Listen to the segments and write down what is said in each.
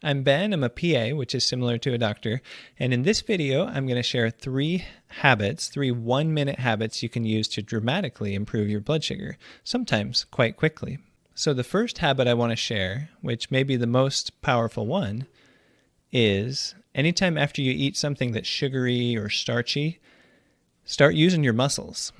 I'm Ben, I'm a PA, which is similar to a doctor, and in this video, I'm going to share three 1-minute habits you can use to dramatically improve your blood sugar, sometimes quite quickly. So the first habit I want to share, which may be the most powerful one, is anytime after you eat something that's sugary or starchy, start using your muscles.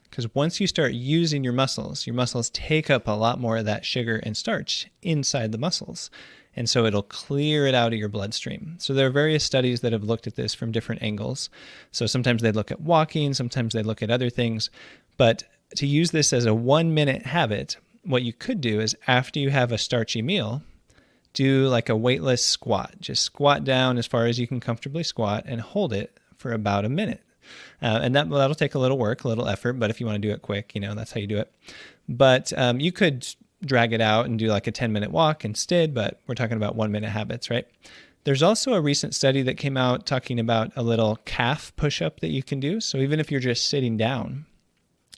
Because once you start using your muscles take up a lot more of that sugar and starch inside the muscles. And so it'll clear it out of your bloodstream. So there are various studies that have looked at this from different angles. So sometimes they look at walking, sometimes they look at other things. But to use this as a 1-minute habit, what you could do is after you have a starchy meal, do like a weightless squat. Just squat down as far as you can comfortably squat and hold it for about a minute. And that'll take a little work, a little effort, but if you want to do it quick, that's how you do it. But you could drag it out and do like a 10-minute walk instead, but we're talking about 1-minute habits, right? There's also a recent study that came out talking about a little calf push-up that you can do. So even if you're just sitting down,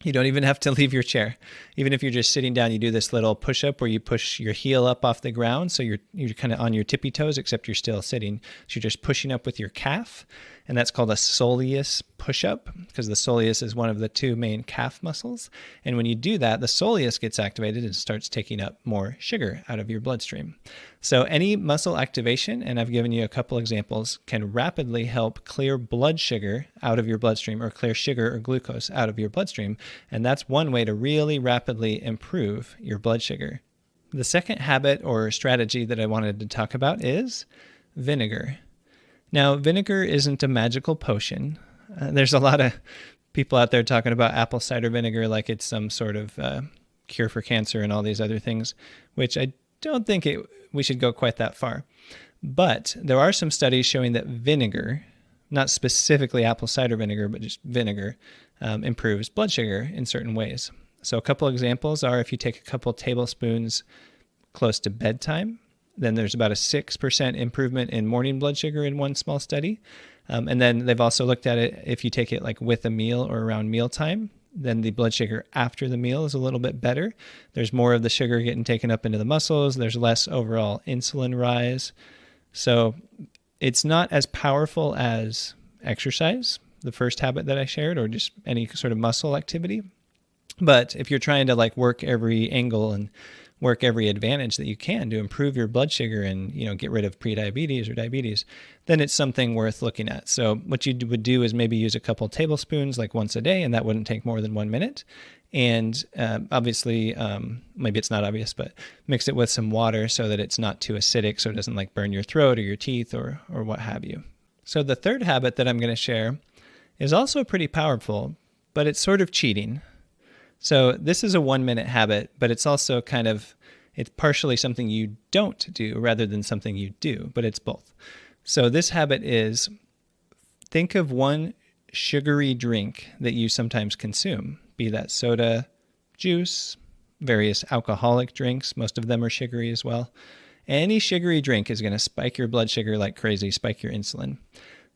you don't even have to leave your chair. Even if you're just sitting down, you do this little push-up where you push your heel up off the ground. So you're kind of on your tippy toes, except you're still sitting. So you're just pushing up with your calf. And that's called a Soleus Push-Up because the soleus is one of the two main calf muscles. And when you do that, the soleus gets activated and starts taking up more sugar out of your bloodstream. So any muscle activation, and I've given you a couple examples, can rapidly help clear blood sugar out of your bloodstream or clear sugar or glucose out of your bloodstream. And that's one way to really rapidly improve your blood sugar. The second habit or strategy that I wanted to talk about is vinegar. Now, vinegar isn't a magical potion. There's a lot of people out there talking about apple cider vinegar like it's some sort of cure for cancer and all these other things, which I don't think we should go quite that far. But there are some studies showing that vinegar, not specifically apple cider vinegar, but just vinegar, improves blood sugar in certain ways. So a couple examples are if you take a couple tablespoons close to bedtime, then there's about a 6% improvement in morning blood sugar in one small study. And then they've also looked at it if you take it like with a meal or around mealtime, then the blood sugar after the meal is a little bit better. There's more of the sugar getting taken up into the muscles. There's less overall insulin rise. So it's not as powerful as exercise, the first habit that I shared, or just any sort of muscle activity. But if you're trying to like work every angle and work every advantage that you can to improve your blood sugar and, get rid of prediabetes or diabetes, then it's something worth looking at. So what you would do is maybe use a couple tablespoons like once a day, and that wouldn't take more than 1 minute. And obviously, maybe it's not obvious, but mix it with some water so that it's not too acidic, so it doesn't like burn your throat or your teeth or what have you. So the third habit that I'm going to share is also pretty powerful, but it's sort of cheating. So this is a 1-minute habit, but it's also it's partially something you don't do rather than something you do, but it's both. So this habit is think of one sugary drink that you sometimes consume, be that soda, juice, various alcoholic drinks. Most of them are sugary as well. Any sugary drink is going to spike your blood sugar like crazy, spike your insulin.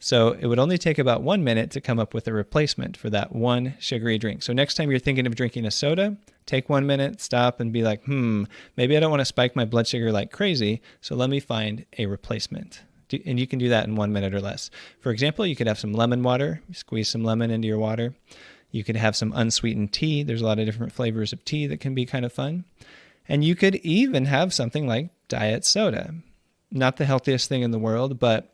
So it would only take about 1 minute to come up with a replacement for that one sugary drink. So next time you're thinking of drinking a soda, take 1 minute, stop and be like, maybe I don't want to spike my blood sugar like crazy, so let me find a replacement. And you can do that in 1 minute or less. For example, you could have some lemon water, squeeze some lemon into your water. You could have some unsweetened tea. There's a lot of different flavors of tea that can be kind of fun. And you could even have something like diet soda. Not the healthiest thing in the world, but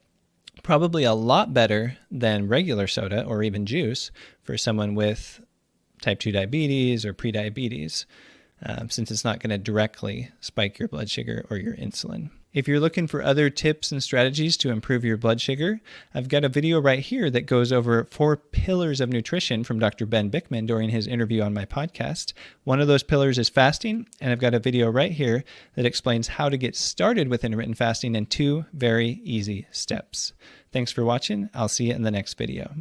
probably a lot better than regular soda or even juice for someone with type 2 diabetes or prediabetes, since it's not going to directly spike your blood sugar or your insulin. If you're looking for other tips and strategies to improve your blood sugar, I've got a video right here that goes over 4 pillars of nutrition from Dr. Ben Bickman during his interview on my podcast. One of those pillars is fasting, and I've got a video right here that explains how to get started with intermittent fasting in 2 very easy steps. Thanks for watching. I'll see you in the next video.